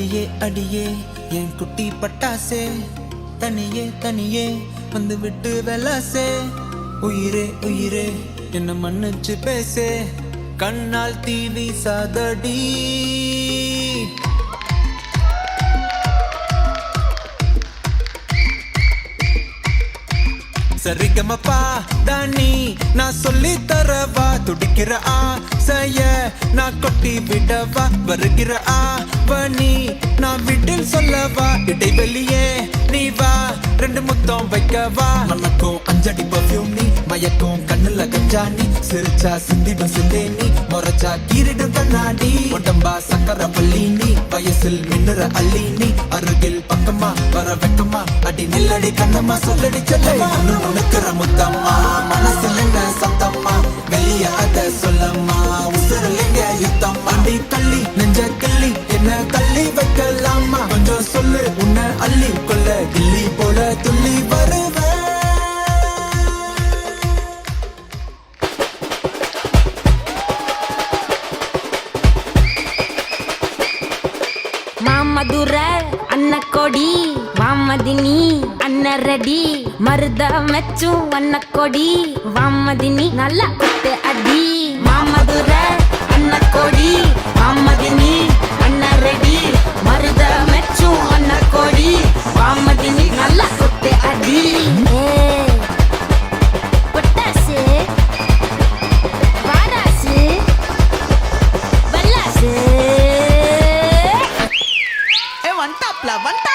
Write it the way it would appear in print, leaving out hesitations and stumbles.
அடியே அடியே என் குட்டி பட்டாசே, தனியே தனியே வந்து விட்டு வெலாசே. உயிரே உயிரே என்ன மன்னிச்சு பேசே, கண்ணால் தீ வீசாதடி. சரிகமப்பா தானி நான் சொல்லி தரவா, துடிக்கிற ஆசைய நான் கொட்டி விடவா, வருகிற ஆவணி நான் விட்டில் சொல்லவா, இடைவெளியே நீ வா ரெண்டு முத்தம் வைக்கவா. மனக்கும் அஞ்சடி பர்ஃபியூம் நீ, மயக்கும் கண்ணுல கஞ்சா நீ, சிரிச்சா சிந்திடும் சிந்தே நீ, முறைச்சா கீரிடும் கண்ணாடி. உடம்பா சக்கர பள்ளி நீ, வயசில் மின்னுற அள்ளி நீ, அருகில் பக்கமா வர வெக்கமா, அடி நில்லடி கண்ணம்மா சொல்லடி செல்லமா. உனக்குற முத்தம்மா மனசில் என்ன சத்தம்மா, வெளிய அத சொல்லம்மா, உசுரில் எங்க யுத்தம். அடி தள்ளி நெஞ்ச கள்ளி என்ன தள்ளி வைக்கலாமா, கொஞ்சம் சொல்லு உன்னை அள்ளி கொள்ள கிள்ளி போல துள்ளி வருவேன். மாமதுர அன்னக்கொடி வாமதினி அன்னரடி, மருத மெச்சும் அன்னக்கொடி வாமதினி நல்லா கொட்டு அடி. மாமதுர அன்னக்கொடி வாமதினி அன்னரடி, மருத மெச்சும் அன்னக்கொடி வாமதினி நல்லா கொட்டு அடி. பொட்டாசு வாராசு வெள்ளாசு வந்துட்டாப்ல வந்துட்டா